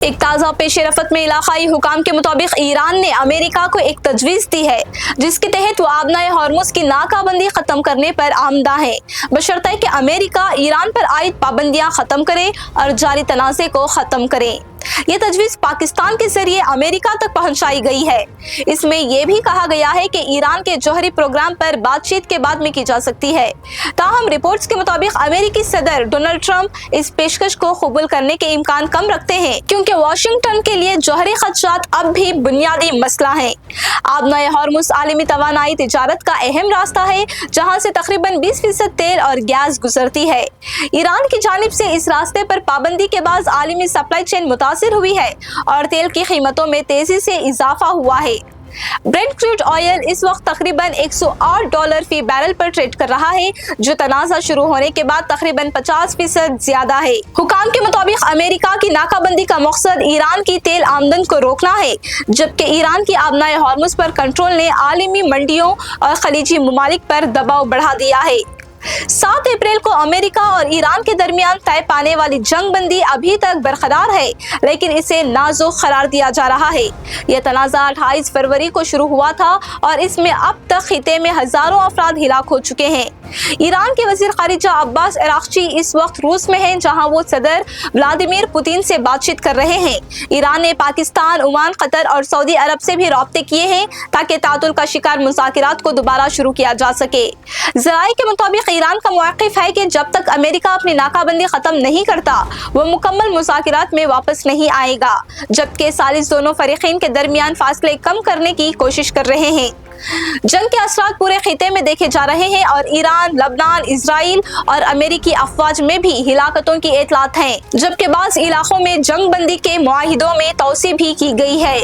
ایک تازہ پیش رفت میں علاقائی حکام کے مطابق ایران نے امریکہ کو ایک تجویز دی ہے جس کے تحت وہ آبنائے ہارمز کی ناکہ بندی ختم کرنے پر آمادہ ہے، بشرطے کہ امریکہ ایران پر عائد پابندیاں ختم کرے اور جاری تنازع کو ختم کرے۔ یہ تجویز پاکستان کے ذریعے امریکہ تک پہنچائی گئی ہے۔ اس میں یہ بھی کہا گیا ہے کہ ایران کے جوہری پروگرام پر بات چیت کے بعد میں کی جا سکتی ہے، تاہم رپورٹس کے مطابق امریکی صدر ڈونلڈ ٹرمپ اس پیشکش کو قبول کرنے کے امکان کم رکھتے ہیں کیونکہ واشنگٹن کے لیے جوہری خدشات اب بھی بنیادی مسئلہ ہیں۔ آبنائے ہارمز عالمی توانائی تجارت کا اہم راستہ ہے جہاں سے تقریباً 20% تیل اور گیس گزرتی ہے۔ ایران کی جانب سے اس راستے پر پابندی کے بعد عالمی سپلائی چین متاثر ہوئی ہے اور تیل کی قیمتوں میں تیزی سے اضافہ ہوا ہے۔ برنٹ کروڈ آئل اس وقت تقریباً $108 فی بیرل پر ٹریڈ کر رہا ہے، جو تنازع شروع ہونے کے بعد تقریباً 50% زیادہ ہے۔ حکام کے مطابق امریکہ کی ناکہ بندی کا مقصد ایران کی تیل آمدن کو روکنا ہے، جبکہ ایران کی آبنائے ہارمز پر کنٹرول نے عالمی منڈیوں اور خلیجی ممالک پر دباؤ بڑھا دیا ہے۔ 7 اپریل کو امریکہ اور ایران کے درمیان طے پانے والی جنگ بندی ابھی تک برقرار ہے، لیکن اسے نازک قرار دیا جا رہا ہے۔ یہ تنازع 28 فروری کو شروع ہوا تھا اور اس میں اب تک خطے میں ہزاروں افراد ہلاک ہو چکے ہیں۔ ایران کے وزیر خارجہ عباس عراقچی اس وقت روس میں ہیں، جہاں وہ صدر ولادیمیر پوتین سے بات چیت کر رہے ہیں۔ ایران نے پاکستان، عمان، قطر اور سعودی عرب سے بھی رابطے کیے ہیں تاکہ تعطل کا شکار مذاکرات کو دوبارہ شروع کیا جا سکے۔ ذرائع کے مطابق ایران کا موقف ہے کہ جب تک امریکہ اپنی ناکہ بندی ختم نہیں کرتا وہ مکمل مذاکرات میں واپس نہیں آئے گا، جبکہ ثالث دونوں فریقین کے درمیان فاصلے کم کرنے کی کوشش کر رہے ہیں۔ جنگ کے اثرات پورے خطے میں دیکھے جا رہے ہیں اور ایران، لبنان، اسرائیل اور امریکی افواج میں بھی ہلاکتوں کی اطلاعات ہیں، جبکہ بعض علاقوں میں جنگ بندی کے معاہدوں میں توسیع بھی کی گئی ہے۔